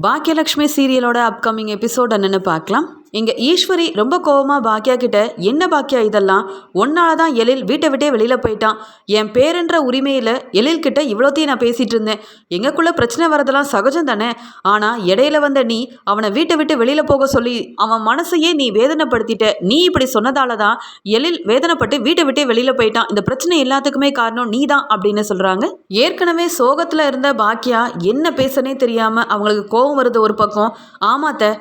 Baakiyalakshmi சீரியலோட upcoming episode என்னன்னு பார்க்கலாம். இங்கே ஈஸ்வரி ரொம்ப கோவமாக பாக்கியா கிட்ட, என்ன பாக்கியா இதெல்லாம், ஒன்னால தான் எழில் வீட்டை விட்டே வெளியில் போயிட்டான். என் பேருன்ற உரிமையில் எழில் கிட்ட இவ்வளோத்தையும் நான் பேசிகிட்டு இருந்தேன். எங்களுக்குள்ள பிரச்சனை வரதெல்லாம் சகஜம் தானே. ஆனால் இடையில வந்த நீ அவனை வீட்டை விட்டு வெளியில் போக சொல்லி அவன் மனசையே நீ வேதனைப்படுத்திட்ட. நீ இப்படி சொன்னதால தான் எழில் வேதனைப்பட்டு வீட்டை விட்டே வெளியில் போயிட்டான். இந்த பிரச்சனை எல்லாத்துக்குமே காரணம் நீ தான் அப்படின்னு சொல்கிறாங்க. ஏற்கனவே சோகத்தில் இருந்த பாக்கியா என்ன பேசனே தெரியாமல் அவங்களுக்கு கோவம் வருது ஒரு பக்கம். ஆமாத்த,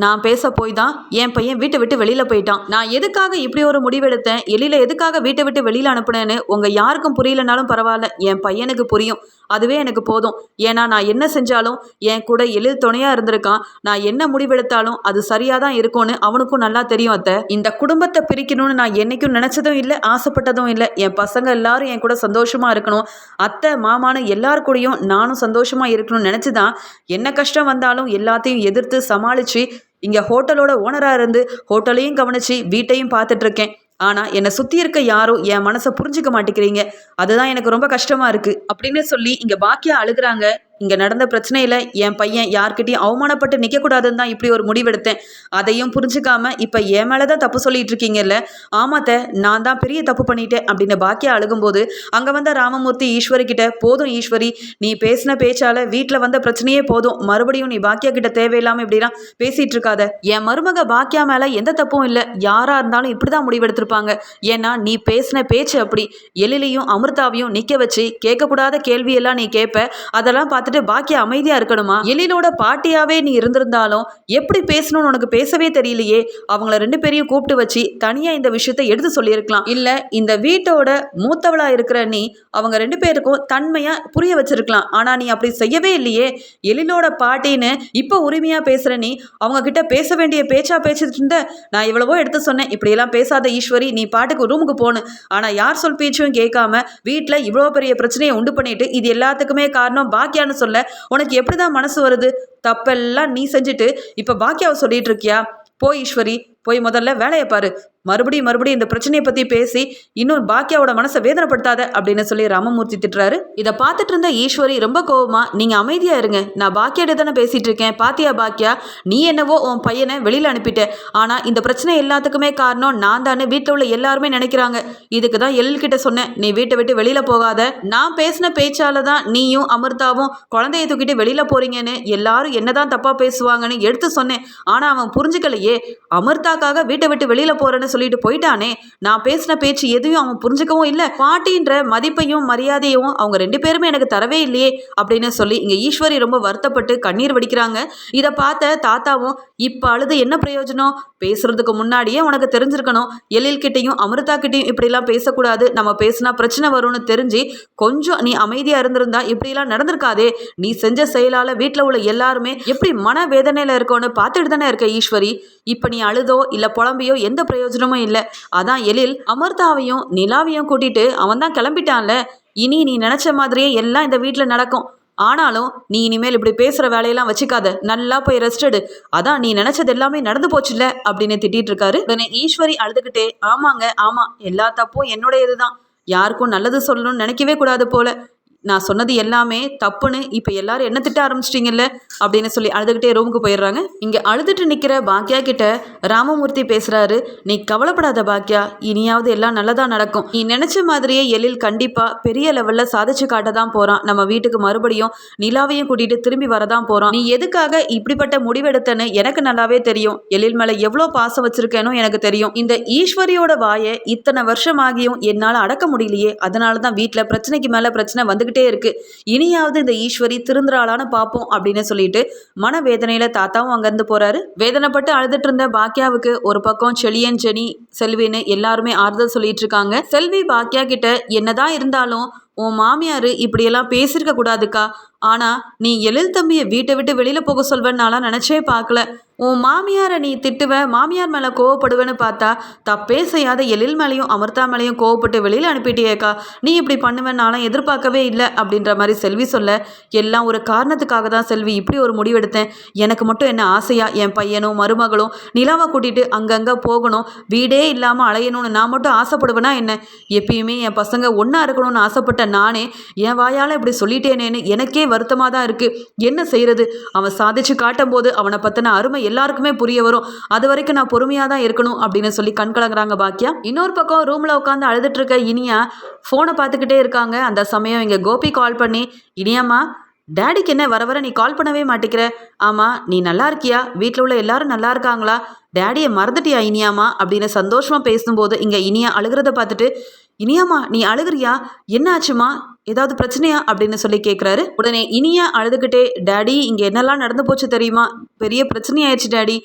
நான் பேச போய் தான் என் பையன் வீட்டை விட்டு வெளியில் போயிட்டான். நான் எதுக்காக இப்படி ஒரு முடிவெடுத்தேன், எழில எதுக்காக வீட்டை விட்டு வெளியில் அனுப்புனேன்னு உங்கள் யாருக்கும் புரியலனாலும் பரவாயில்ல, என் பையனுக்கு புரியும். அதுவே எனக்கு போதும். ஏன்னா நான் என்ன செஞ்சாலும் என் கூட எழில் துணையாக இருந்திருக்கான். நான் என்ன முடிவெடுத்தாலும் அது சரியாக தான் இருக்கும்னு அவனுக்கும் நல்லா தெரியும். அத்தை, இந்த குடும்பத்தை பிரிக்கணும்னு நான் என்றைக்கும் நினச்சதும் இல்லை, ஆசைப்பட்டதும் இல்லை. என் பசங்க எல்லாரும் என் கூட சந்தோஷமாக இருக்கணும், அத்தை மாமான்னு எல்லாரு கூடயும் நானும் சந்தோஷமாக இருக்கணும்னு நினச்சி தான் என்ன கஷ்டம் வந்தாலும் எல்லாத்தையும் எதிர்த்து சமாளித்து இங்கே ஹோட்டலோட ஓனராக இருந்து ஹோட்டலையும் கவனித்து வீட்டையும் பார்த்துட்ருக்கேன். ஆனால் என்னை சுற்றி இருக்க யாரும் என் மனசை புரிஞ்சிக்க மாட்டேங்கிறீங்க. அதுதான் எனக்கு ரொம்ப கஷ்டமாக இருக்குது அப்படின்னு சொல்லி இங்கே பாக்கியா அழுகிறாங்க. இங்கே நடந்த பிரச்சனையில் என் பையன் யார்கிட்டையும் அவமானப்பட்டு நிற்கக்கூடாதுன்னு தான் இப்படி ஒரு முடிவெடுத்தேன். அதையும் புரிஞ்சுக்காம இப்போ என் மேலே தான் தப்பு சொல்லிட்டு இருக்கீங்கல்ல. ஆமாத்த, நான் தான் பெரிய தப்பு பண்ணிட்டேன் அப்படின்னு பாக்கியா அழுகும்போது அங்கே வந்த ராமமூர்த்தி ஈஸ்வரி கிட்ட, போதும் ஈஸ்வரி, நீ பேசின பேச்சால் வீட்டில் வந்த பிரச்சனையே போதும், மறுபடியும் நீ பாக்கியா கிட்ட தேவையில்லாமல் இப்படிலாம் பேசிகிட்டு இருக்காத. என் மருமக பாக்கியா மேலே எந்த தப்பும் இல்லை. யாராக இருந்தாலும் இப்படி தான் முடிவெடுத்திருப்பாங்க. ஏன்னா நீ பேசின பேச்சு அப்படி. எழிலையும் அமிர்தாவையும் நிற்க வச்சு கேட்கக்கூடாத கேள்வியெல்லாம் நீ கேட்ப. அதெல்லாம் பார்த்துட்டு பாக்கியா அமைதியா இருக்கணுமா? எழிலோட பாட்டியாவே நீ இருந்திருந்தாலும் எப்படி பேசணும்னு உனக்கு பேசவே தெரியலையே. அவங்கள ரெண்டு பேரையும் கூப்பிட்டு வச்சு தனியா இந்த விஷயத்தை எடுத்து சொல்லியிருக்கலாம். இல்ல இந்த வீட்டோட மூத்தவளா இருக்கிற நீ அவங்க ரெண்டு பேருக்கும் தன்மையா புரிய வச்சிருக்கலாம். ஆனா நீ அப்படி செய்யவே இல்லையே. எழிலோட பாட்டின்னு இப்ப உரிமையா பேசுற நீ அவங்க கிட்ட பேச வேண்டிய பேச்சா பேசிட்டு இருந்த. நான் இவ்வளவோ எடுத்து சொன்னேன், இப்படியெல்லாம் பேசாத ஈஸ்வரி, நீ பாட்டுக்கு ரூமுக்கு போன. ஆனா யார் சொல் பேச்சும் கேட்காம வீட்டுல இவ்வளோ பெரிய பிரச்சனையை உண்டு பண்ணிட்டு இது எல்லாத்துக்குமே காரணம் பாக்கியான்னு சொல்ல உனக்கு எப்படிதான் மனசு வருது? தப்பெல்லாம் நீ செஞ்சுட்டு இப்ப பாக்கியாவை சொல்லிட்டு இருக்கியா? போய் ஈஸ்வரி, போய் முதல்ல வேலையை பாரு. மறுபடியும் இந்த பிரச்சனையை பற்றி பேசி இன்னும் பாக்கியாவோட மனசை வேதனைப்படுத்தாத அப்படின்னு சொல்லி ராமமூர்த்தி திட்டுறாரு. இதை பார்த்துட்டு இருந்த ஈஸ்வரி ரொம்ப கோவமா, நீங்கள் அமைதியாக இருங்க, நான் பாக்கியாட்ட தானே பேசிகிட்டு இருக்கேன். பாத்தியா பாக்கியா, நீ என்னவோ உன் பையனை வெளியில் அனுப்பிட்ட. ஆனால் இந்த பிரச்சனை எல்லாத்துக்குமே காரணம் நான் தானே வீட்டில் உள்ள எல்லாருமே நினைக்கிறாங்க. இதுக்கு தான் எழில்கிட்ட சொன்னேன், நீ வீட்டை விட்டு வெளியில் போகாத. நான் பேசின பேச்சால தான் நீயும் அமிர்தாவும் குழந்தைய தூக்கிட்டு வெளியில் போறீங்கன்னு எல்லாரும் என்னதான் தப்பாக பேசுவாங்கன்னு எடுத்து சொன்னேன். ஆனால் அவன் புரிஞ்சுக்கலையே. அமிர்தாக்காக வீட்டை விட்டு வெளியில் போறேன்னு சொல்லிட்டு போயிட்டானே. நான் பேசின பேச்சு எதையும் அவன் புரிஞ்சுக்கவும் இல்லை. பாட்டின்ற மதிப்பையும் மரியாதையும் அவங்க ரெண்டு பேருமே எனக்கு தரவே இல்லையே அப்படின்னு சொல்லி இங்க ஈஸ்வரி ரொம்ப வருத்தப்பட்டு கண்ணீர் வடிக்கிறாங்க. இதை பார்த்த தாத்தாவும், இப்ப அழுது என்ன பிரயோஜனம்? பேசுறதுக்கு முன்னாடியே உனக்கு தெரிஞ்சிருக்கணும், எழில் கிட்டையும் அமிர்தா கிட்டையும் இப்படிலாம் பேசக்கூடாது, நம்ம பேசினா பிரச்சனை வரும்னு தெரிஞ்சு கொஞ்சம் நீ அமைதியா இருந்திருந்தா இப்படிலாம் நடந்திருக்காதே. நீ செஞ்ச செயலால வீட்டில் உள்ள எல்லாருமே எப்படி மன வேதனையில இருக்கோன்னு பார்த்துட்டு தானே இருக்க ஈஸ்வரி. இப்ப நீ அழுதோ இல்ல புலம்பியோ எந்த பிரயோஜனமும் இல்லை. அதான் எழில் அமிர்தாவையும் நிலாவையும் கூட்டிட்டு அவன் தான் கிளம்பிட்டான்ல. இனி நீ நினைச்ச மாதிரியே எல்லாம் இந்த வீட்டில் நடக்கும். ஆனாலும் நீ இனிமேல் இப்படி பேசுற வேலையெல்லாம் வச்சுக்காத, நல்லா போய் ரெஸ்ட் எடு. அதான் நீ நினைச்சது எல்லாமே நடந்து போச்சுல்ல அப்படின்னு திட்டிட்டு இருக்காரு. உடனே ஈஸ்வரி அழுதுகிட்டே, ஆமாங்க ஆமா, எல்லா தப்பும் என்னுடையதுதான், யாருக்கும் நல்லது சொல்லணும்னு நினைக்கவே கூடாது போல. நான் சொன்னது எல்லாமே தப்புன்னு இப்போ எல்லாரும் என்ன திட்ட ஆரம்பிச்சிட்டிங்கல்ல அப்படின்னு சொல்லி அழுதுகிட்டே ரூமுக்கு போயிடுறாங்க. இங்கே அழுதுட்டு நிற்கிற பாக்கியா கிட்ட ராமமூர்த்தி பேசுகிறாரு. நீ கவலைப்படாத பாக்கியா, இனியாவது எல்லாம் நல்லதாக நடக்கும். நீ நினச்ச மாதிரியே எழில் கண்டிப்பாக பெரிய லெவலில் சாதிச்சு காட்ட தான் போகிறான். நம்ம வீட்டுக்கு மறுபடியும் நிலாவையும் கூட்டிகிட்டு திரும்பி வரதான் போகிறான். நீ எதுக்காக இப்படிப்பட்ட முடிவெடுத்தன்னு எனக்கு நல்லாவே தெரியும். எழில் மேலே எவ்வளோ பாசம் வச்சிருக்கேனோ எனக்கு தெரியும். இந்த ஈஸ்வரியோட வாயை இத்தனை வருஷம் ஆகியும் என்னால் அடக்க முடியலையே. அதனால தான் வீட்டில் பிரச்சனைக்கு மேலே பிரச்சனை வந்து இருக்கு. இனியாவது இந்த ஈஸ்வரி திருந்துறாளான்னு பார்ப்போம் அப்படின்னு சொல்லிட்டு மனவேதனையில தாத்தாவும் அங்கிருந்து போறாரு. வேதனைப்பட்டு அழுதுட்டு இருந்த பாக்கியாவுக்கு ஒரு பக்கம் செழியன், ஜெனி, செல்வின்னு எல்லாருமே ஆறுதல் சொல்லிட்டு இருக்காங்க. செல்வி பாக்கியா கிட்ட, என்னதான் இருந்தாலும் உன் மாமியார் இப்படியெல்லாம் பேசியிருக்க கூடாதுக்கா. ஆனா நீ எழில் தம்பியை வீட்டை விட்டு வெளியில போக சொல்வேன்னாலாம் நினைச்சே பார்க்கல. உன் மாமியாரை நீ திட்டுவ, மாமியார் மேலே கோவப்படுவேன்னு பார்த்தா தப்பே செய்யாத எழில் மேலேயும் அமிர்தா மேலேயும் கோவப்பட்டு வெளியில் அனுப்பிட்டியேக்கா. நீ இப்படி பண்ணுவேன்னாலும் எதிர்பார்க்கவே இல்லை அப்படின்ற மாதிரி செல்வி சொல்ல, எல்லாம் ஒரு காரணத்துக்காக தான் செல்வி இப்படி ஒரு முடிவெடுத்தேன். எனக்கு மட்டும் என்ன ஆசையா என் பையனும் மருமகளும் நிலாவை கூட்டிகிட்டு அங்கங்கே போகணும், வீடே இல்லாமல் அலையணும்னு நான் மட்டும் ஆசைப்படுவேனா என்ன? எப்பயுமே என் பசங்க ஒன்றா இருக்கணும்னு ஆசைப்பட்ட அவன்கிட்ட நானே என் வாயால் இப்படி சொல்லிட்டேனேன்னு எனக்கே வருத்தமாக தான் இருக்குது. என்ன செய்கிறது? அவன் சாதிச்சு காட்டும் போது அவனை பற்றின அருமை எல்லாருக்குமே புரிய வரும். அது வரைக்கும் நான் பொறுமையாக தான் இருக்கணும் அப்படின்னு சொல்லி கண் கலங்குறாங்க பாக்கியா. இன்னொரு பக்கம் ரூமில் உட்காந்து அழுதுட்டு இருக்க இனியா ஃபோனை பார்த்துக்கிட்டே இருக்காங்க. அந்த சமயம் இங்கே கோபி கால் பண்ணி, இனியாம்மா டேடிக்கு என்ன வர வர நீ கால் பண்ணவே மாட்டேங்கிற? ஆமாம், நீ நல்லா இருக்கியா? வீட்டில் உள்ள எல்லாரும் நல்லா இருக்காங்களா? டேடியை மறந்துட்டியா இனியாமா அப்படின்னு சந்தோஷமாக பேசும்போது இங்கே இனியா அழுகிறத பார்த்துட்டு, இனியாம்மா நீ அழுகிறியா? என்ன ஆச்சுமா? ஏதாவது பிரச்சனையா அப்படின்னு சொல்லி கேட்குறாரு. உடனே இனியா அழுதுகிட்டே, டேடி இங்கே என்னெல்லாம் நடந்து போச்சு தெரியுமா? பெரிய பிரச்சனையாயிடுச்சு டேடி.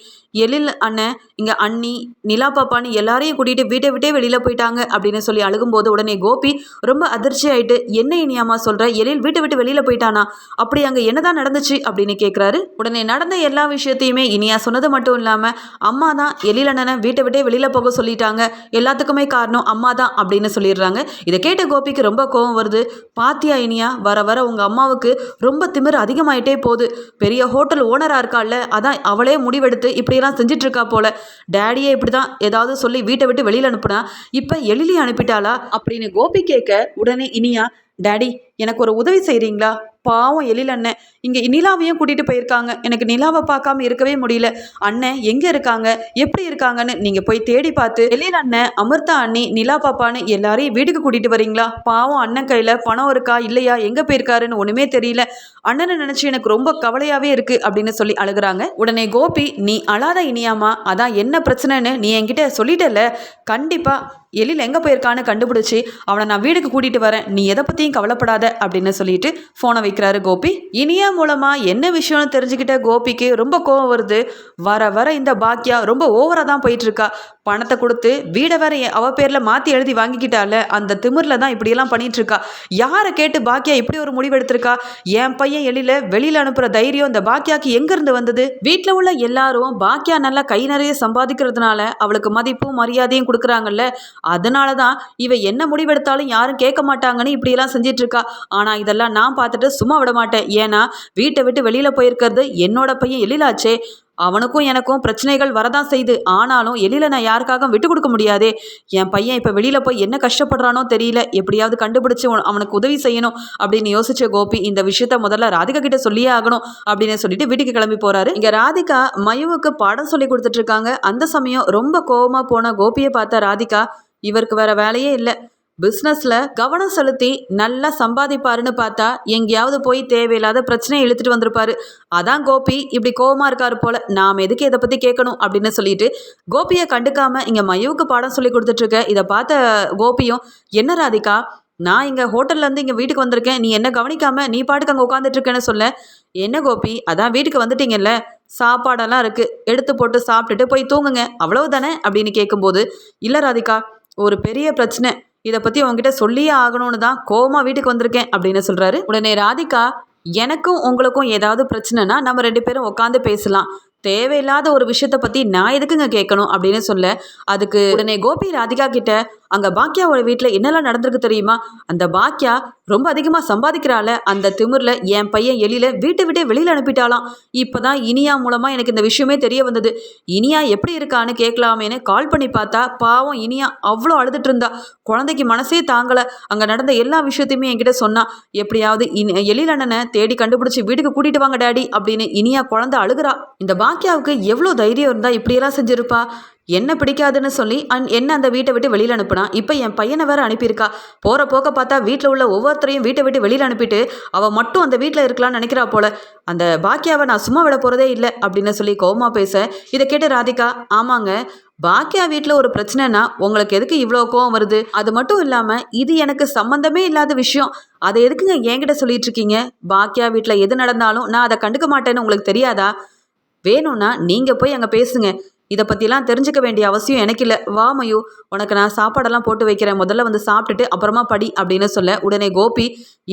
எழில் அண்ணன் இங்கே அண்ணி நிலா பாப்பான்னு எல்லாரையும் கூட்டிகிட்டு வீட்டை விட்டே வெளியில் போயிட்டாங்க அப்படின்னு சொல்லி அழுகும்போது உடனே கோபி ரொம்ப அதிர்ச்சி ஆகிட்டு, என்ன இனியாமா சொல்கிற? எழில் வீட்டை விட்டு வெளியில் போயிட்டானா? அப்படி அங்கே என்னதான் நடந்துச்சு அப்படின்னு கேட்குறாரு. உடனே நடந்த எல்லா விஷயத்தையுமே இனியா சொன்னது மட்டும் இல்லாமல் அம்மா தான் எழில் அண்ணனை வீட்டை விட்டே வெளியில் போக சொல்லிட்டாங்க, எல்லாத்துக்குமே காரணம் அம்மா தான் அப்படின்னு சொல்லிடுறாங்க. இதை கேட்ட கோபிக்கு ரொம்ப கோபம் வருது. பாத்தியா இனியா, வர வர உங்கள் அம்மாவுக்கு ரொம்ப திமிர் அதிகமாயிட்டே போகுது. பெரிய ஹோட்டல் ஓனராக இருக்கால, அதான் அவளே முடிவெடுத்து இப்படியெல்லாம் செஞ்சிட்ருக்கா போல. டேடியே இப்படி தான் ஏதாவது சொல்லி வீட்டை விட்டு வெளியில் அனுப்புனா, இப்போ எழிலையும் அனுப்பிட்டாளா அப்படின்னு கோபி கேட்க, உடனே இனியா, டேடி எனக்கு ஒரு உதவி செய்கிறீங்களா? பாவம் எழில் அண்ணன் இங்கே நிலாவையும் கூட்டிகிட்டு போயிருக்காங்க. எனக்கு நிலாவை பார்க்காம இருக்கவே முடியல. அண்ணன் எங்கே இருக்காங்க, எப்படி இருக்காங்கன்னு நீங்கள் போய் தேடி பார்த்து எழில் அண்ணன், அமிர்தா அண்ணி, நிலா பாப்பான்னு எல்லாரையும் வீட்டுக்கு கூட்டிகிட்டு வரீங்களா? பாவம் அண்ணன் கையில் பணம் இருக்கா இல்லையா, எங்கே போயிருக்காருன்னு ஒன்றுமே தெரியல. அண்ணனை நினச்சி எனக்கு ரொம்ப கவலையாகவே இருக்குது அப்படின்னு சொல்லி அழுகிறாங்க. உடனே கோபி, நீ அழாத இனியாமா, அதான் என்ன பிரச்சனைன்னு நீ என்கிட்ட சொல்லிட்டல, கண்டிப்பாக எழில் எங்கே போயிருக்கான்னு கண்டுபிடிச்சி அவனை நான் வீட்டுக்கு கூட்டிகிட்டு வரேன், நீ எதை பற்றியும் கவலைப்படாத அப்படின்னு சொல்லிட்டு ஃபோனை வைக்கிறாரு கோபி. இனியா மூலமாக என்ன விஷயம்னு தெரிஞ்சுக்கிட்ட கோபிக்கு ரொம்ப கோவம் வருது. வர வர இந்த பாக்கியா ரொம்ப ஓவராக தான் போயிட்டுருக்கா. பணத்தை கொடுத்து வீடை வேற அவ பேரில் மாற்றி எழுதி வாங்கிக்கிட்டால, அந்த திமிரில் தான் இப்படியெல்லாம் பண்ணிகிட்ருக்கா. யாரை கேட்டு பாக்கியா இப்படி ஒரு முடிவு எடுத்திருக்கா? என் பையன் எழில வெளியில் அனுப்புகிற தைரியம் இந்த பாக்கியாவுக்கு எங்கேருந்து வந்தது? வீட்டில் உள்ள எல்லாரும் பாக்கியா நல்லா கை நிறைய சம்பாதிக்கிறதுனால அவளுக்கு மதிப்பும் மரியாதையும் கொடுக்குறாங்கல்ல, அதனால தான் இவ என்ன முடிவெடுத்தாலும் யாரும் கேட்க மாட்டாங்கன்னு இப்படியெல்லாம் செஞ்சிட்ருக்கா. ஆனால் இதெல்லாம் நான் பார்த்துட்டு சும்மா விட மாட்டேன். ஏன்னா வீட்டை விட்டு வெளியில் போயிருக்கிறது என்னோட பையன் எழிலாச்சே. அவனுக்கும் எனக்கும் பிரச்சனைகள் வரதான் செய்யுது. ஆனாலும் எழில நான் யாருக்காக விட்டு கொடுக்க முடியாதே. என் பையன் இப்போ வெளியில் போய் என்ன கஷ்டப்படுறானோ தெரியல, எப்படியாவது கண்டுபிடிச்சு அவனுக்கு உதவி செய்யணும் அப்படின்னு யோசிச்ச கோபி இந்த விஷயத்த முதல்ல ராதிகா கிட்ட சொல்லியே ஆகணும் அப்படின்னு சொல்லிட்டு வீட்டுக்கு கிளம்பி போறாரு. இங்க ராதிகா மயுவுக்கு பாடம் சொல்லி கொடுத்துட்டு இருக்காங்க. அந்த சமயம் ரொம்ப கோபமா போன கோபியை பார்த்த ராதிகா, இவருக்கு வேற வேலையே இல்லை, பிஸ்னஸில் கவனம் செலுத்தி நல்லா சம்பாதிப்பாருன்னு பார்த்தா எங்கேயாவது போய் தேவையில்லாத பிரச்சனையை இழுத்துட்டு வந்திருப்பாரு. அதான் கோபி இப்படி கோவமாக இருக்காரு போல, நாம் எதுக்கு இதை பற்றி கேட்கணும் அப்படின்னு சொல்லிட்டு கோபியை கண்டுக்காம இங்கே மயுவுக்கு பாடம் சொல்லி கொடுத்துட்ருக்க. இதை பார்த்த கோபியும், என்ன ராதிகா, நான் இங்கே ஹோட்டல்லேருந்து இங்கே வீட்டுக்கு வந்திருக்கேன், நீ என்ன கவனிக்காமல் நீ பாட்டுக்கு அங்கே உட்காந்துட்ருக்கேன்னு சொல்ல. என்ன கோபி, அதான் வீட்டுக்கு வந்துட்டீங்கல்ல, சாப்பாடெல்லாம் இருக்குது, எடுத்து போட்டு சாப்பிட்டுட்டு போய் தூங்குங்க, அவ்வளவு தானே அப்படின்னு கேட்கும்போது, இல்லை ராதிகா, ஒரு பெரிய பிரச்சனை, இதை பற்றி உங்ககிட்ட சொல்லியே ஆகணும்னு தான் கோவமாக வீட்டுக்கு வந்திருக்கேன் அப்படின்னு சொல்கிறாரு. உடனே ராதிகா, எனக்கும் உங்களுக்கும் ஏதாவது பிரச்சனைனா நம்ம 2 பேரும் உட்காந்து பேசலாம், தேவையில்லாத ஒரு விஷயத்தை பற்றி நான் எதுக்குங்க கேட்கணும் அப்படின்னு சொல்ல, அதுக்கு உடனே கோபி ராதிகா கிட்ட, அங்கே பாக்கியாவோட வீட்டில் என்னெல்லாம் நடந்திருக்கு தெரியுமா? அந்த பாக்கியா ரொம்ப அதிகமாக சம்பாதிக்கிறாள், அந்த திமிரில் என் பையன் எழில வீட்டை விட்டே வெளியில் அனுப்பிட்டாலாம். இப்போ தான் இனியா மூலமாக எனக்கு இந்த விஷயமே தெரிய வந்தது. இனியா எப்படி இருக்கான்னு கேட்கலாமேன்னு கால் பண்ணி பார்த்தா பாவம் இனியா அவ்வளோ அழுதுட்டு இருந்தா. குழந்தைக்கு மனசே தாங்கலை. அங்கே நடந்த எல்லா விஷயத்தையுமே என்கிட்ட சொன்னா. எப்படியாவது எழில் அண்ணனை தேடி கண்டுபிடிச்சி வீட்டுக்கு கூட்டிகிட்டு வாங்க டேடி அப்படின்னு இனியா குழந்தை அழுகிறா. இந்த பாக்கியாவுக்கு எவ்வளோ தைரியம் இருந்தால் இப்படியெல்லாம் செஞ்சுருப்பா? என்ன பிடிக்காதுன்னு சொல்லி என்ன அந்த வீட்டை விட்டு வெளியில் அனுப்புனா, இப்போ என் பையனை வேற அனுப்பியிருக்கா. போகிற போக்க பார்த்தா வீட்டில் உள்ள ஒவ்வொருத்தரையும் வீட்டை விட்டு வெளியில் அனுப்பிட்டு அவள் மட்டும் அந்த வீட்டில் இருக்கலாம்னு நினைக்கிறா போல. அந்த பாக்கியாவை நான் சும்மா விட போகிறதே இல்லை அப்படின்னு சொல்லி கோவமா பேச, இதை கேட்டு ராதிகா, ஆமாங்க, பாக்கியா வீட்டில் ஒரு பிரச்சனைனா உங்களுக்கு எதுக்கு இவ்வளோ கோவம் வருது? அது மட்டும் இல்லாமல் இது எனக்கு சம்மந்தமே இல்லாத விஷயம், அதை எதுக்குங்க என்கிட்ட சொல்லிட்டு இருக்கீங்க? பாக்கியா வீட்டில் எது நடந்தாலும் நான் அதை கண்டுக்க மாட்டேன்னு உங்களுக்கு தெரியாதா? வேணும்னா நீங்கள் போய் அங்கே பேசுங்க, இதை பற்றிலாம் தெரிஞ்சுக்க வேண்டிய அவசியம் எனக்கு இல்லை. வா மயு, உனக்கு நான் சாப்பாடெல்லாம் போட்டு வைக்கிறேன், முதல்ல வந்து சாப்பிட்டுட்டு அப்புறமா படி அப்படின்னு சொல்ல, உடனே கோபி,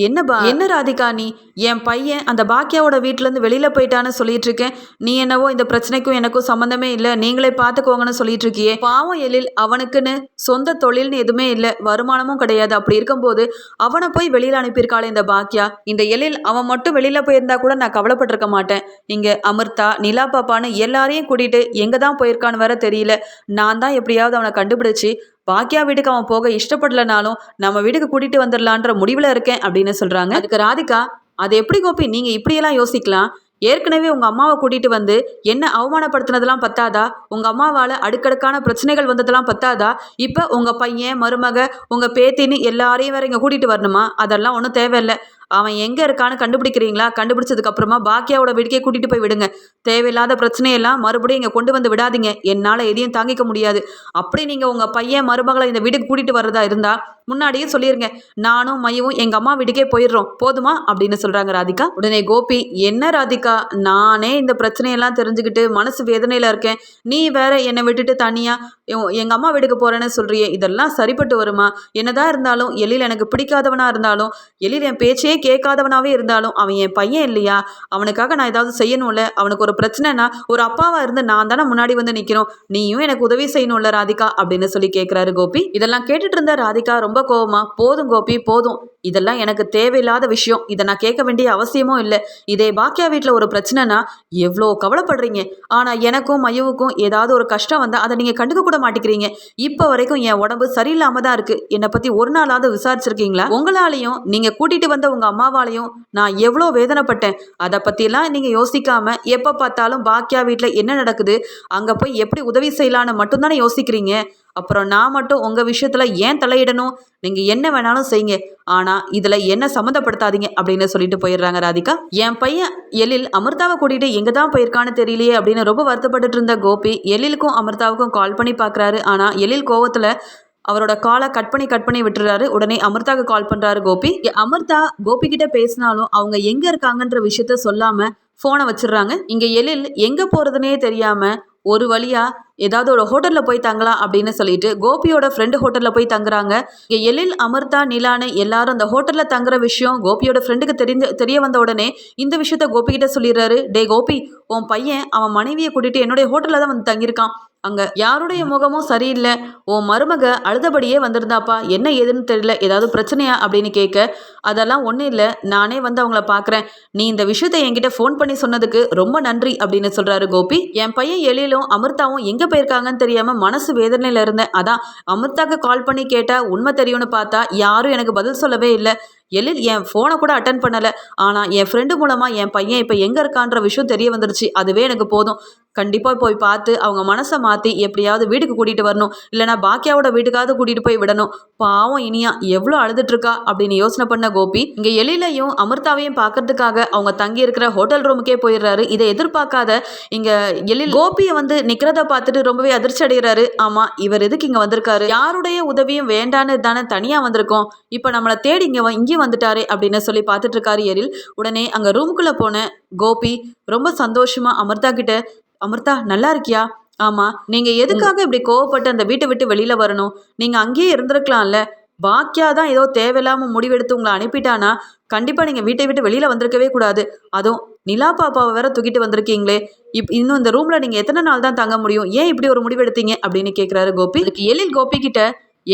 என்ன ராதிகா நீ, என் பையன் அந்த பாக்கியாவோட வீட்டிலேருந்து வெளியில் போயிட்டான்னு சொல்லிட்டு இருக்கேன், நீ என்னவோ இந்த பிரச்சனைக்கும் எனக்கும் சம்மந்தமே இல்லை, நீங்களே பார்த்துக்கோங்கன்னு சொல்லிட்டு இருக்கியே. பாவம் எழில், அவனுக்குன்னு சொந்த தொழில்னு எதுவுமே இல்லை, வருமானமும் கிடையாது. அப்படி இருக்கும்போது அவனை போய் வெளியில் அனுப்பியிருக்காளே இந்த பாக்கியா. இந்த எழில் அவன் மட்டும் வெளியில் போயிருந்தா கூட நான் கவலைப்பட்டிருக்க மாட்டேன். இங்கே அமிர்தா, நிலா பாப்பான்னு எல்லாரையும் கூட்டிகிட்டு எங்கே தான் போயிருக்கான்னு வேற தெரியல. நான் தான் எப்படியாவது அவனை கண்டுபிடிச்சி பாக்கியா வீட்டுக்கு அவன் போக இஷ்டப்படலனாலும் நம்ம வீட்டுக்கு கூட்டிட்டு வந்துடலான்ற முடிவில் இருக்கேன் அப்படின்னு சொல்றாங்க. அதுக்கு ராதிகா, அது எப்படி கோபி நீங்க இப்படியெல்லாம் யோசிக்கலாம்? ஏற்கனவே உங்க அம்மாவை கூட்டிட்டு வந்து என்ன அவமானப்படுத்தினதெல்லாம் பத்தாதா? உங்க அம்மாவால அடுக்கடுக்கான பிரச்சனைகள் வந்ததெல்லாம் பத்தாதா? இப்ப உங்க பையன், மருமக, உங்க பேத்தின்னு எல்லாரையும் வேற இங்க கூட்டிட்டு வரணுமா? அதெல்லாம் ஒன்றும் தேவையில்லை. அவன் எங்க இருக்கான்னு கண்டுபிடிக்கிறீங்களா? கண்டுபிடிச்சதுக்கு அப்புறமா பாக்கியாவோட வீட்டுக்கே கூட்டிட்டு போய் விடுங்க. தேவையில்லாத பிரச்சனையெல்லாம் மறுபடியும் இங்க கொண்டு வந்து விடாதீங்க. என்னால எதையும் தாங்கிக்க முடியாது. அப்படி நீங்க உங்க பையன், மருமகளை இந்த வீட்டுக்கு கூட்டிட்டு வர்றதா இருந்தா முன்னாடியே சொல்லிருங்க. நானும் மையவும் எங்க அம்மா வீட்டுக்கே போயிடுறோம், போதுமா அப்படின்னு சொல்றாங்க ராதிகா. உடனே கோபி, என்ன ராதிகா, நானே இந்த பிரச்சனையெல்லாம் தெரிஞ்சுக்கிட்டு மனசு வேதனையில இருக்கேன். நீ வேற என்னை விட்டுட்டு தனியா எங்க அம்மா வீட்டுக்கு போறேன்னு சொல்றியே, இதெல்லாம் சரிப்பட்டு வருமா? என்னதான் இருந்தாலும் எழில் எனக்கு பிடிக்காதவனா இருந்தாலும், எழில் என் பேச்சே கேட்காதவனாவே இருந்தாலும் அவன் என் பையன் இல்லையா? அவனுக்காக நான் ஏதாவது செய்யணும்ல. அவனுக்கு ஒரு பிரச்சனைனா ஒரு அப்பாவா இருந்து நான் தானே முன்னாடி வந்து நிற்கணும். நீயும் எனக்கு உதவி செய்யணும்ல ராதிகா அப்படின்னு சொல்லி கேட்குறாரு கோபி. இதெல்லாம் கேட்டுட்டு இருந்த ராதிகா ரொம்ப கோவமா, போதும் கோபி போதும், இதெல்லாம் எனக்கு தேவையில்லாத விஷயம். இதை நான் கேட்க வேண்டிய அவசியமும் இல்லை. இதே பாக்கியா வீட்டில் ஒரு பிரச்சனைனா எவ்வளோ கவலைப்படுறீங்க. ஆனால் எனக்கும் மையவுக்கும் ஏதாவது ஒரு கஷ்டம் வந்தால் அதை நீங்கள் கண்டுக்க கூட மாட்டேங்கிறீங்க. இப்போ வரைக்கும் என் உடம்பு சரியில்லாம தான் இருக்கு. என்னை பற்றி ஒரு நாளாவது விசாரிச்சிருக்கீங்களா? உங்களாலையும் நீங்கள் கூட்டிட்டு வந்த உங்கள் அம்மாவாலையும் நான் எவ்வளோ வேதனைப்பட்டேன். அதை பற்றிலாம் நீங்கள் யோசிக்காம எப்போ பார்த்தாலும் பாக்கியா வீட்டில் என்ன நடக்குது, அங்கே போய் எப்படி உதவி செய்யலான்னு மட்டும்தானே யோசிக்கிறீங்க. அப்புறம் நான் மட்டும் உங்கள் விஷயத்தில் ஏன் தலையிடணும்? நீங்கள் என்ன வேணாலும் செய்யுங்க, ஆனால் இதில் என்ன சம்மந்தப்படுத்தாதீங்க அப்படின்னு சொல்லிட்டு போயிடுறாங்க ராதிகா. என் பையன் எழில் அமிர்தாவை கூட்டிகிட்டு எங்கே தான் போயிருக்கான்னு தெரியலையே அப்படின்னு ரொம்ப வருத்தப்பட்டு இருந்த கோபி எழிலுக்கும் அமிர்தாவுக்கும் கால் பண்ணி பார்க்குறாரு. ஆனால் எழில் கோவத்தில் அவரோட காலை கட் பண்ணி விட்டுறாரு. உடனே அமிர்தாவுக்கு கால் பண்ணுறாரு கோபி. அமிர்தா கோபி கிட்ட பேசினாலும் அவங்க எங்கே இருக்காங்கன்ற விஷயத்த சொல்லாமல் ஃபோனை வச்சிடுறாங்க. இங்கே எழில் எங்கே போகிறதுனே தெரியாமல் ஒரு வழியா ஏதாவது ஒரு ஹோட்டலில் போய் தங்கலாம் அப்படின்னு சொல்லிட்டு கோபியோட ஃப்ரெண்டு ஹோட்டலில் போய் தங்குறாங்க. இங்கே எழில், அமிர்தா, நிலான்னு எல்லாரும் அந்த ஹோட்டலில் தங்குற விஷயம் கோபியோட ஃப்ரெண்டுக்கு தெரிய வந்த உடனே இந்த விஷயத்த கோபி கிட்ட சொல்லிடுறாரு. டே கோபி, உன் பையன் அவன் மனைவியை கூட்டிட்டு என்னுடைய ஹோட்டலில் தான் வந்து தங்கியிருக்கான். அங்கே யாருடைய முகமும் சரியில்லை. உன் மருமக அழுதபடியே வந்திருந்தாப்பா. என்ன ஏதுன்னு தெரியல, ஏதாவது பிரச்சனையா அப்படின்னு கேட்க, அதெல்லாம் ஒன்றும் இல்லை, நானே வந்து அவங்கள பார்க்குறேன். நீ இந்த விஷயத்தை என்கிட்ட ஃபோன் பண்ணி சொன்னதுக்கு ரொம்ப நன்றி அப்படின்னு சொல்கிறாரு கோபி. என் பையன் எழிலும் அமிர்தாவும் எங்கே போயிருக்காங்கன்னு தெரியாமல் மனசு வேதனையில் இருந்தேன். அதான் அமிர்தாக்கு கால் பண்ணி கேட்டால் உண்மை தெரியும்னு பார்த்தா யாரும் எனக்கு பதில் சொல்லவே இல்லை. எழில் என் ஃபோனை கூட அட்டன் பண்ணலை. ஆனால் என் ஃப்ரெண்டு மூலமாக என் பையன் இப்போ எங்கே இருக்கான்ற விஷயம் தெரிய வந்துருச்சு. அதுவே எனக்கு போதும். கண்டிப்பாக போய் பார்த்து அவங்க மனசை மாற்றி எப்படியாவது வீட்டுக்கு கூட்டிகிட்டு வரணும். இல்லைனா பாக்கியாவோட வீட்டுக்காவது கூட்டிகிட்டு போய் விடணும். பாவம் இனியா எவ்வளோ அழுதுட்டுருக்கா அப்படின்னு யோசனை பண்ண கோபி இங்கே எழிலையும் அமிர்தாவையும் பார்க்கறதுக்காக அவங்க தங்கி இருக்கிற ஹோட்டல் ரூமுக்கே போயிடுறாரு. இதை எதிர்பார்க்காத இங்கே எழில் கோபியை வந்து நிற்கிறத பார்த்துட்டு ரொம்பவே அதிர்ச்சி அடைகிறாரு. ஆமாம், இவர் எதுக்கு இங்கே வந்திருக்காரு? யாருடைய உதவியும் வேண்டான்னு தானே தனியாக வந்திருக்கோம். இப்போ நம்மளை தேடி இங்கே வந்துட்டாரே அப்படின்னு சொல்லி பார்த்துட்டு இருக்காரு எழில். உடனே அங்கே ரூமுக்குள்ளே போன கோபி ரொம்ப சந்தோஷமாக அமிர்தா கிட்ட, அமிர்தா நல்லா இருக்கியா? ஆமாம், நீங்கள் எதுக்காக இப்படி கோவப்பட்டு அந்த வீட்டை விட்டு வெளியில் வரணும்? நீங்கள் அங்கேயே இருந்திருக்கலாம்ல. பாக்கியா தான் ஏதோ தேவையில்லாமல் முடிவெடுத்து உங்களை அனுப்பிட்டானா கண்டிப்பாக நீங்கள் வீட்டை விட்டு வெளியில் வந்திருக்கவே கூடாது. அதுவும் நிலா பாப்பாவை வேற தூக்கிட்டு வந்திருக்கீங்களே. இன்னும் இந்த ரூமில் நீங்கள் எத்தனை நாள் தான் தங்க முடியும்? ஏன் இப்படி ஒரு முடிவெடுத்தீங்க அப்படின்னு கேட்குறாரு கோபி. அதுக்கு எழில் கோபி கிட்ட,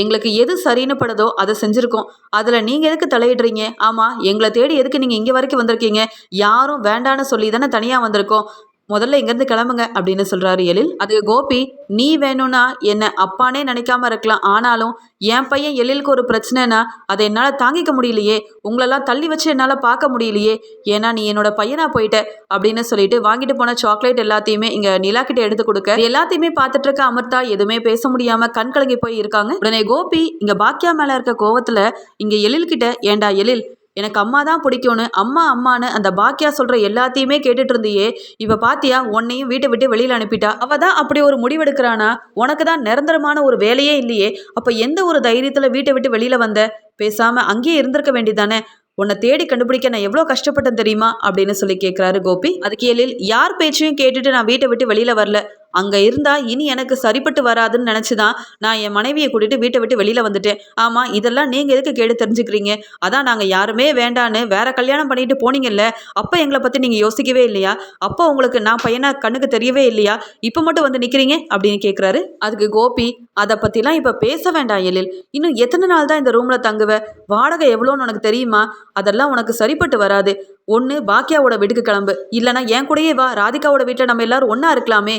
எங்களுக்கு எது சரின்னு படுதோ அதை செஞ்சுருக்கோம். அதில் நீங்கள் எதுக்கு தலையிடுறீங்க? ஆமாம், எங்களை தேடி எதுக்கு நீங்கள் இங்கே வரைக்கும் வந்திருக்கீங்க? யாரும் வேண்டான்னு சொல்லி தானே தனியாக வந்திருக்கோம். முதல்ல இங்கேருந்து கிளம்புங்க அப்படின்னு சொல்கிறாரு எழில். அது கோபி, நீ வேணும்னா என்னை அப்பானே நினைக்காம இருக்கலாம். ஆனாலும் என் பையன் எழிலுக்கு ஒரு பிரச்சனைனா அதை என்னால் தாங்கிக்க முடியலையே. உங்களெல்லாம் தள்ளி வச்சு என்னால் பார்க்க முடியலையே. ஏன்னா நீ என்னோட பையனா போயிட்ட அப்படின்னு சொல்லிட்டு வாங்கிட்டு போன சாக்லேட் எல்லாத்தையுமே இங்கே நிலா கிட்ட எடுத்து கொடுக்க, எல்லாத்தையுமே பார்த்துட்டு இருக்க அமிர்தா எதுவுமே பேச முடியாமல் கண் கலங்கி போய் இருக்காங்க. உடனே கோபி இங்கே பாக்கியா மேலே இருக்க கோவத்தில் இங்கே எழில் கிட்ட, ஏண்டா எழில், எனக்கு அம்மா தான் பிடிக்கும்னு அம்மான்னு அந்த பாக்கியா சொல்கிற எல்லாத்தையுமே கேட்டுட்டு இருந்தியே. இப்போ பாத்தியா, உன்னையும் வீட்டை விட்டு வெளியில் அனுப்பிட்டா. அவள் தான் அப்படி ஒரு முடிவெடுக்கிறானா? உனக்கு தான் நிரந்தரமான ஒரு வேலையே இல்லையே. அப்போ எந்த ஒரு தைரியத்தில் வீட்டை விட்டு வெளியில் வந்த? பேசாமல் அங்கேயே இருந்திருக்க வேண்டியதானே. உன்னை தேடி கண்டுபிடிக்க நான் எவ்வளோ கஷ்டப்பட்டேன் தெரியுமா அப்படின்னு சொல்லி கேட்குறாரு கோபி. அதுக்கு எழில், யார் பேச்சையும் கேட்டுட்டு நான் வீட்டை விட்டு வெளியில் வரல. அங்கே இருந்தால் இனி எனக்கு சரிப்பட்டு வராதுன்னு நினச்சி தான் நான் என் மனைவியை கூட்டிட்டு வீட்டை விட்டு வெளியில் வந்துட்டேன். ஆமாம், இதெல்லாம் நீங்கள் எதுக்கு கேட்டு தெரிஞ்சுக்கிறீங்க? அதான் நாங்கள் யாருமே வேண்டான்னு வேற கல்யாணம் பண்ணிட்டு போனீங்கல்ல, அப்போ எங்களை பற்றி நீங்கள் யோசிக்கவே இல்லையா? அப்போ உங்களுக்கு நான் பையனா கண்ணுக்கு தெரியவே இல்லையா? இப்போ மட்டும் வந்து நிற்கிறீங்க அப்படின்னு கேட்குறாரு. அதுக்கு கோபி, அதை பற்றிலாம் இப்போ பேச வேண்டாம் எழில். இன்னும் எத்தனை நாள் தான் இந்த ரூமில் தங்குவ? வாடகை எவ்வளோன்னு உனக்கு தெரியுமா? அதெல்லாம் உனக்கு சரிப்பட்டு வராது. ஒன்று பாக்கியாவோட வீட்டுக்கு கிளம்பு, இல்லைனா என் கூடயே வா. ராதிகாவோட வீட்டில் நம்ம எல்லாரும் ஒன்றா இருக்கலாமே.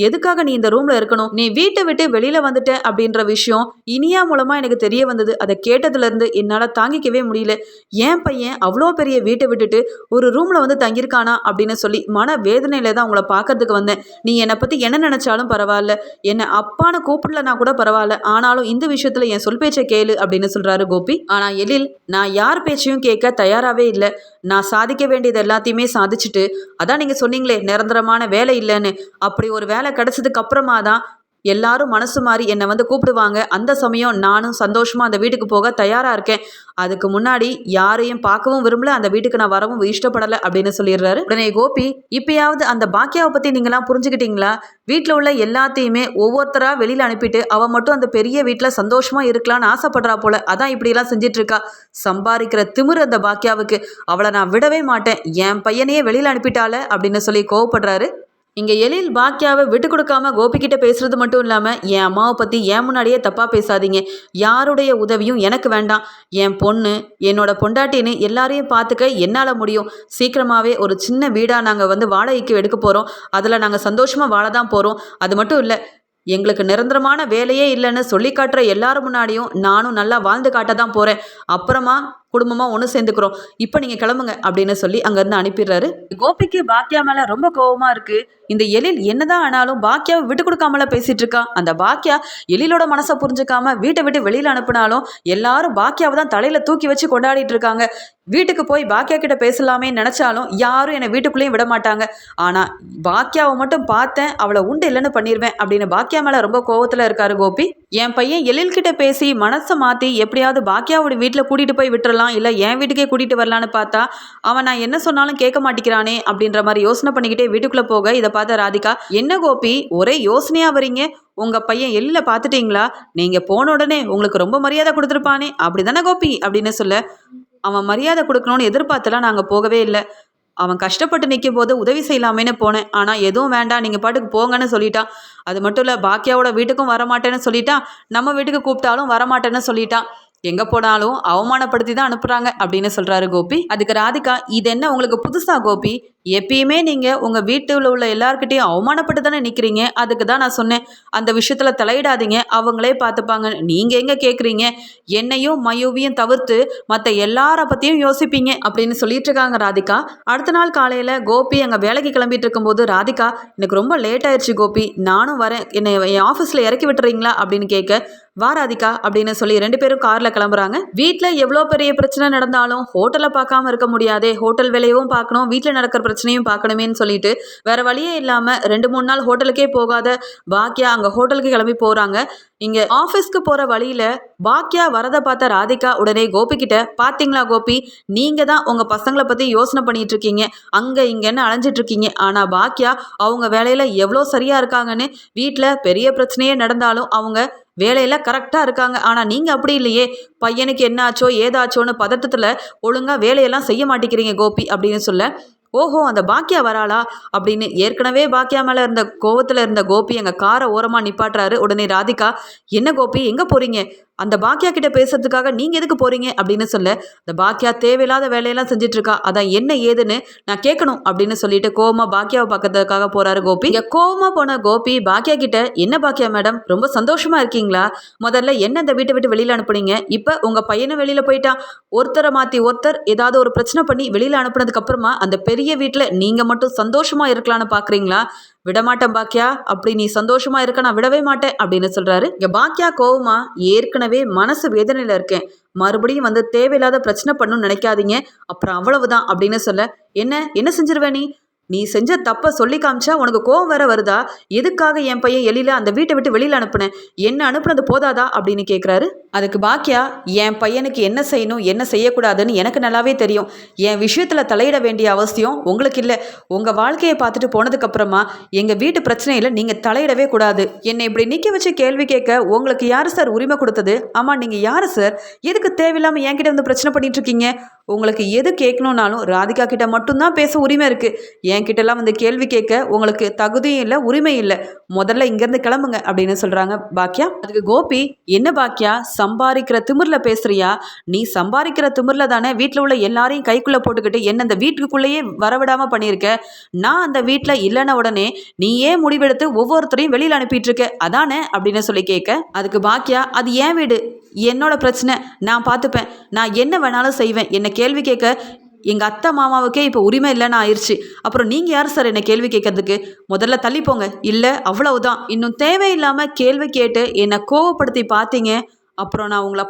எதுக்காக நீ இந்த ரூம்ல இருக்கணும், நீ வீட்டை விட்டு வெளியில வந்துட்ட அப்படின்ற விஷயம் இனியா மூலமா எனக்கு தெரிய வந்தது. அதை கேட்டதுல இருந்து என்னால தாங்கிக்கவே முடியல. என் பையன் அவ்வளோ பெரிய வீட்டை விட்டுட்டு ஒரு ரூம்ல வந்து தங்கியிருக்கானா அப்படின்னு சொல்லி மன வேதனையில தான் உங்களை பார்க்கறதுக்கு வந்தேன். நீ என்னை பத்தி என்ன நினைச்சாலும் பரவாயில்ல, என்னை அப்பான்னு கூப்பிடலனா கூட பரவாயில்ல, ஆனாலும் இந்த விஷயத்துல என் சொல் பேச்சை கேளு அப்படின்னு சொல்றாரு கோபி. ஆனா எழில் நான் யார் பேச்சையும் கேட்க தயாராகவே இல்லை. நான் சாதிக்க வேண்டியது எல்லாத்தையுமே சாதிச்சுட்டு, அதான் நீங்கள் சொன்னீங்களே நிரந்தரமான வேலை இல்லைன்னு, அப்படி ஒரு வேலை கிடைச்சதுக்கு அப்புறமா தான் எல்லாரும் மனசு மாறி என்னை வந்து கூப்பிடுவாங்க. அந்த சமயம் நானும் சந்தோஷமாக அந்த வீட்டுக்கு போக தயாராக இருக்கேன். அதுக்கு முன்னாடி யாரையும் பார்க்கவும் விரும்பல, அந்த வீட்டுக்கு நான் வரவும் இஷ்டப்படலை அப்படின்னு சொல்லிடுறாரு. உடனே கோபி, இப்பயாவது அந்த பாக்கியாவை பற்றி நீங்களாம் புரிஞ்சுக்கிட்டீங்களா? வீட்டில் உள்ள எல்லாத்தையுமே ஒவ்வொருத்தராக வெளியில் அனுப்பிட்டு அவள் மட்டும் அந்த பெரிய வீட்டில் சந்தோஷமாக இருக்கலான்னு ஆசைப்படுறா போல, அதான் இப்படியெல்லாம் செஞ்சிட்டு இருக்கா. சம்பாதிக்கிற திமிரு அந்த பாக்கியாவுக்கு, அவளை நான் விடவே மாட்டேன், என் பையனையே வெளியில் அனுப்பிட்டால அப்படின்னு சொல்லி கோவப்படுறாரு. இங்கே எழில் பாக்கியாவை விட்டு கொடுக்காம கோபிக்கிட்ட பேசுறது மட்டும் இல்லாமல், என் அம்மாவை பற்றி என் முன்னாடியே தப்பாக பேசாதீங்க, யாருடைய உதவியும் எனக்கு வேண்டாம், என் பொண்ணு என்னோட பொண்டாட்டின்னு எல்லாரையும் பார்த்துக்க என்னால் முடியும், சீக்கிரமாகவே ஒரு சின்ன வீடாக நாங்கள் வந்து வாடகைக்கு எடுக்க போகிறோம், அதில் நாங்கள் சந்தோஷமாக வாழ தான் போகிறோம், அது மட்டும் இல்லை எங்களுக்கு நிரந்தரமான வேலையே இல்லைன்னு சொல்லி காட்டுற எல்லாரும் முன்னாடியும் நானும் நல்லா வாழ்ந்து காட்ட தான் போகிறேன், அப்புறமா குடும்பமாக ஒன்று சேர்ந்துக்கிறோம், இப்போ நீங்கள் கிளம்புங்க அப்படின்னு சொல்லி அங்கேருந்து அனுப்பிடுறாரு. கோபிக்கு பாக்கியா மேலே ரொம்ப கோபமாக இருக்குது. இந்த எழில் என்னதான் ஆனாலும் பாக்கியாவை விட்டு கொடுக்காமல பேசிகிட்டு இருக்கா. அந்த பாக்கியா எழிலோட மனசை புரிஞ்சுக்காம வீட்டை விட்டு வெளியில் அனுப்பினாலும் எல்லாரும் பாக்கியாவை தான் தலையில் தூக்கி வச்சு கொண்டாடிட்டு இருக்காங்க. வீட்டுக்கு போய் பாக்கியா கிட்ட பேசலாமே நினச்சாலும் யாரும் என்னை வீட்டுக்குள்ளேயும் விட மாட்டாங்க. ஆனால் பாக்கியாவை மட்டும் பார்த்தேன், அவளை உண்டு இல்லைன்னு பண்ணிடுவேன் அப்படின்னு பாக்கியா மேலே ரொம்ப கோவத்தில் இருக்காரு கோபி. என் பையன் எழில்கிட்ட பேசி மனசை மாற்றி எப்படியாவது பாக்கியாவோட வீட்டில் கூட்டிகிட்டு போய் விட்டுறலாம், இல்லை என் வீட்டுக்கே கூட்டிகிட்டு வரலான்னு பார்த்தா அவன் நான் என்ன சொன்னாலும் கேட்க மாட்டேங்கிறானே அப்படின்ற மாதிரி யோசனை பண்ணிக்கிட்டே வீட்டுக்குள்ளே போக இதை பார்த்த ராதிகா, என்ன கோபி ஒரே யோசனையாக வரீங்க, உங்கள் பையன் எழில பார்த்துட்டீங்களா, நீங்கள் போன உடனே உங்களுக்கு ரொம்ப மரியாதை கொடுத்துருப்பானே அப்படி தானே கோபி அப்படின்னு சொல்ல, அவன் மரியாதை கொடுக்கணும்னு எதிர்பார்த்தலாம் நாங்கள் போகவே இல்லை, அவன் கஷ்டப்பட்டு நிற்கும் போது உதவி செய்யலாமேன்னு போனேன், ஆனால் எதுவும் வேண்டாம் நீங்கள் பாட்டுக்கு போங்கன்னு சொல்லிட்டான். அது மட்டும் இல்லை பாக்கியாவோட வீட்டுக்கும் வரமாட்டேன்னு சொல்லிட்டான், நம்ம வீட்டுக்கு கூப்பிட்டாலும் வரமாட்டேன்னு சொல்லிட்டான், எங்கே போனாலும் அவமானப்படுத்தி தான் அனுப்புகிறாங்க அப்படின்னு சொல்கிறாரு கோபி. அதுக்கு ராதிகா, இது என்ன உங்களுக்கு புதுசா கோபி, எப்பயுமே நீங்கள் உங்கள் வீட்டில் உள்ள எல்லாருக்கிட்டையும் அவமானப்பட்டு தானே நிற்கிறீங்க, அதுக்கு தான் நான் சொன்னேன் அந்த விஷயத்தில் தலையிடாதீங்க, அவங்களே பார்த்துப்பாங்க, நீங்கள் எங்கே கேட்குறீங்க, என்னையும் மயூவியும் தவிர்த்து மற்ற எல்லார பற்றியும் யோசிப்பீங்க அப்படின்னு சொல்லிட்டு இருக்காங்க ராதிகா. அடுத்த நாள் காலையில் கோபி அங்கே வேலைக்கு கிளம்பிட்டு இருக்கும்போது ராதிகா, எனக்கு ரொம்ப லேட் ஆயிடுச்சு கோபி, நானும் வரேன், என்னை என் ஆஃபீஸில் இறக்கி விட்டுறீங்களா அப்படின்னு கேட்க, வா ராதிகா அப்படின்னு சொல்லி 2 பேரும் காரில் கிளம்புறாங்க. வீட்டில் எவ்வளோ பெரிய பிரச்சனை நடந்தாலும் ஹோட்டலை பார்க்காம இருக்க முடியாதே, ஹோட்டல் வேலையும் பார்க்கணும், வீட்டில் நடக்கிற பிரச்சனையும் பார்க்கணுமேன்னு சொல்லிட்டு வேற வழியே இல்லாமல் 2-3 நாள் ஹோட்டலுக்கே போகாத பாக்கியா அங்கே ஹோட்டலுக்கு கிளம்பி போகிறாங்க. இங்கே ஆஃபீஸ்க்கு போகிற வழியில் பாக்கியா வரதை பார்த்த ராதிகா உடனே கோபி கிட்ட, பார்த்தீங்களா கோபி, நீங்கள் தான் உங்கள் பசங்களை பற்றி யோசனை பண்ணிட்டு இருக்கீங்க, அங்கே இங்கேன்னு அலைஞ்சிட்டு இருக்கீங்க, ஆனால் பாக்கியா அவங்க வேலையில் எவ்வளோ சரியாக இருக்காங்கன்னு, வீட்டில் பெரிய பிரச்சனையே நடந்தாலும் அவங்க வேலையில் கரெக்டாக இருக்காங்க, ஆனால் நீங்கள் அப்படி இல்லையே, பையனுக்கு என்ன ஆச்சோ ஏதாச்சோன்னு பதட்டத்தில் ஒழுங்காக வேலையெல்லாம் செய்ய மாட்டேங்கிறீங்க கோபி அப்படின்னு சொல்ல, ஓஹோ அந்த பாக்கியா வராளா அப்படின்னு ஏற்கனவே பாக்கியா மேலே இருந்த கோவத்தில் இருந்த கோபி எங்கள் காரை ஓரமாக நிப்பாட்டுறாரு. உடனே ராதிகா, என்ன கோபி எங்கே போகிறீங்க, அந்த பாக்கியா கிட்ட பேசுறதுக்காக நீங்கள் எதுக்கு போகிறீங்க அப்படின்னு சொல்ல, அந்த பாக்கியா தேவையில்லாத வேலையெல்லாம் செஞ்சிட்ருக்கா, அதான் என்ன ஏதுன்னு நான் கேட்கணும் அப்படின்னு சொல்லிட்டு கோவமாக பாக்கியாவை பார்க்கறதுக்காக போகிறாரு கோபி. இங்கே கோவமாக போன கோபி பாக்கியா கிட்ட, என்ன பாக்கியா மேடம் ரொம்ப சந்தோஷமாக இருக்கீங்களா, முதல்ல என்ன இந்த வீட்டை விட்டு வெளியில் அனுப்புனீங்க, இப்போ உங்கள் பையனும் வெளியில் போயிட்டான், ஒருத்தரை மாற்றி ஒருத்தர் ஏதாவது ஒரு பிரச்சனை பண்ணி வெளியில் அனுப்புனதுக்கு அப்புறமா அந்த பெரிய வீட்டில் நீங்கள் மட்டும் சந்தோஷமாக இருக்கலான்னு பார்க்குறீங்களா, விடமாட்டேன் பாக்கியா, அப்படி நீ சந்தோஷமா இருக்க நான் விடவே மாட்டேன் அப்படின்னு சொல்றாரு. இங்க பாக்கியா கோவமா, ஏற்கனவே மனசு வேதனையில இருக்கேன், மறுபடியும் வந்து தேவையில்லாத பிரச்சனை பண்ணணும்னு நினைக்காதீங்க, அப்புறம் அவ்வளவுதான் அப்படின்னு சொல்ல, என்ன செஞ்சிருவே நீ செஞ்ச தப்பை சொல்லி காமிச்சா உனக்கு கோவம் வேற வருதா, எதுக்காக என் பையன் எழில அந்த வீட்டை விட்டு வெளியில் அனுப்புனேன், என்ன அனுப்புனது போதாதா அப்படின்னு கேட்குறாரு. அதுக்கு பாக்கியா, என் பையனுக்கு என்ன செய்யணும் என்ன செய்யக்கூடாதுன்னு எனக்கு நல்லாவே தெரியும், என் விஷயத்தில் தலையிட வேண்டிய அவசியம் உங்களுக்கு இல்லை, உங்கள் வாழ்க்கையை பார்த்துட்டு போனதுக்கப்புறமா எங்கள் வீட்டு பிரச்சனையில் நீங்கள் தலையிடவே கூடாது, என்னை இப்படி நிற்க வச்சு கேள்வி கேட்க உங்களுக்கு யார் சார் உரிமை கொடுத்தது, ஆமாம் நீங்கள் யார் சார், எதுக்கு தேவையில்லாமல் என்கிட்ட வந்து பிரச்சனை பண்ணிட்டு இருக்கீங்க, உங்களுக்கு எது கேட்கணுன்னாலும் ராதிகா கிட்ட மட்டும்தான் பேச உரிமை இருக்குது. என்கிட்டலாம் வந்து கேள்வி கேட்க உங்களுக்கு தகுதியும் இல்லை, உரிமை இல்லை. முதல்ல இங்கேருந்து கிளம்புங்க அப்படின்னு சொல்கிறாங்க பாக்கியா. அதுக்கு கோபி, என்ன பாக்கியா சம்பாதிக்கிற திமிரில் பேசுறியா? நீ சம்பாதிக்கிற திமிரில் தானே வீட்டில் உள்ள எல்லாரையும் கைக்குள்ளே போட்டுக்கிட்டு என்ன அந்த வீட்டுக்குள்ளேயே வரவிடாமல் பண்ணியிருக்க. நான் அந்த வீட்டில் இல்லைன உடனே நீயே முடிவெடுத்து ஒவ்வொருத்தரையும் வெளியில் அனுப்பிட்டு இருக்க அதானே அப்படின்னு சொல்லி கேட்க, அதுக்கு பாக்கியா, அது ஏன் வீடு, என்னோட பிரச்சனை, நான் பார்த்துப்பேன், நான் என்ன வேணாலும் செய்வேன், என்னை கேள்வி கேட்க எங்கள் அத்தை மாமாவுக்கே இப்போ உரிமை இல்லைன்னு ஆயிடுச்சு. அப்புறம் நீங்கள் யார் சார் என்னை கேள்வி கேட்கறதுக்கு? முதல்ல தள்ளிப்போங்க, இல்லை அவ்வளவுதான். இன்னும் தேவையில்லாமல் கேள்வி கேட்டு என்னை கோவப்படுத்தி பார்த்தீங்க, அப்புறம் நான் உங்களை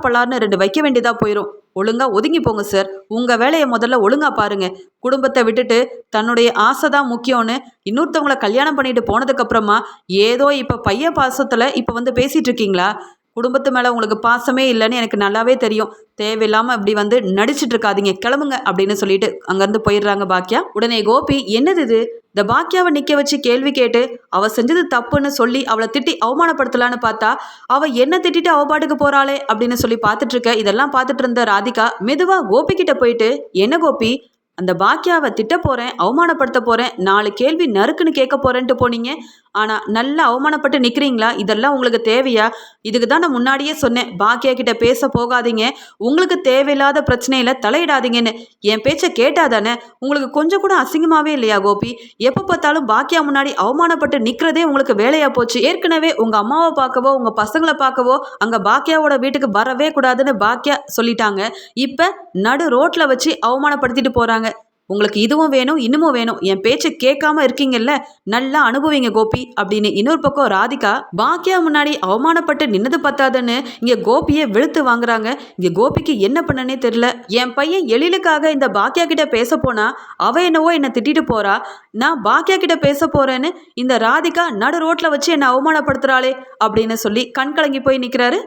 பலார்னு 2 வைக்க வேண்டியதாக போயிடும். ஒழுங்கா ஒதுங்கி போங்க சார். உங்கள் வேலையை முதல்ல ஒழுங்காக பாருங்க. குடும்பத்தை விட்டுட்டு தன்னுடைய ஆசை தான் முக்கியம்னு இன்னொருத்தவங்களை கல்யாணம் பண்ணிட்டு போனதுக்கப்புறமா ஏதோ இப்போ பையன் பாசத்தில் இப்போ வந்து பேசிகிட்டு இருக்கீங்களா? குடும்பத்து மேலே உங்களுக்கு பாசமே இல்லைன்னு எனக்கு நல்லாவே தெரியும். தேவையில்லாமல் இப்படி வந்து நடிச்சிட்டு இருக்காதீங்க, கிளம்புங்க அப்படின்னு சொல்லிட்டு அங்கேருந்து போயிடுறாங்க பாக்கியா. உடனே கோபி, என்னது இது, இந்த பாக்கியாவை நிற்க வச்சு கேள்வி கேட்டு அவள் செஞ்சது தப்புன்னு சொல்லி அவளை திட்டி அவமானப்படுத்தலான்னு பார்த்தா அவள் என்ன திட்டிட்டு அவ பாட்டுக்கு போகிறாளே அப்படின்னு சொல்லி பார்த்துட்டு இருக்க. இதெல்லாம் பார்த்துட்டு இருந்த ராதிகா மெதுவாக கோபி கிட்ட போயிட்டு, என்ன கோபி, அந்த பாக்கியாவை திட்ட போகிறேன், அவமானப்படுத்த போகிறேன், 4 கேள்வி நறுக்குன்னு கேட்க போகிறேன்ட்டு போனீங்க, ஆனால் நல்லா அவமானப்பட்டு நிற்கிறீங்களா? இதெல்லாம் உங்களுக்கு தேவையா? இதுக்கு தான் நான் முன்னாடியே சொன்னேன், பாக்கியா கிட்ட பேச போகாதீங்க, உங்களுக்கு தேவையில்லாத பிரச்சனையில் தலையிடாதீங்கன்னு. என் பேச்சை கேட்டாதானே? உங்களுக்கு கொஞ்சம் கூட அசிங்கமாகவே இல்லையா கோபி? எப்போ பார்த்தாலும் பாக்கியா முன்னாடி அவமானப்பட்டு நிற்கிறதே உங்களுக்கு வேலையாக போச்சு. ஏற்கனவே உங்கள் அம்மாவை பார்க்கவோ உங்கள் பசங்களை பார்க்கவோ அங்கே பாக்கியாவோட வீட்டுக்கு வரவே கூடாதுன்னு பாக்கியா சொல்லிட்டாங்க. இப்போ நடு ரோட்டில் வச்சு அவமானப்படுத்திட்டு போகிறாங்க. உங்களுக்கு இதுவும் வேணும் இன்னமும் வேணும், என் பேச்சை கேட்காம இருக்கீங்கல்ல, நல்லா அனுபவிங்க கோபி அப்படின்னு இன்னொரு பக்கம் ராதிகா பாக்கியா முன்னாடி அவமானப்பட்டு நின்னது பத்தாதுன்னு இங்கே கோபியை வெளுத்து வாங்குறாங்க. இங்கே கோபிக்கு என்ன பண்ணனே தெரியல. என் பையன் எழிலுக்காக இந்த பாக்கியா கிட்ட பேச போனா அவ என்னவோ என்னை திட்டிட்டு போறா, நான் பாக்கியா கிட்ட பேச போறேன்னு இந்த ராதிகா நடு ரோட்ல வச்சு என்னை அவமானப்படுத்துறாளே அப்படின்னு சொல்லி கண் கலங்கி போய் நிற்கிறாரு.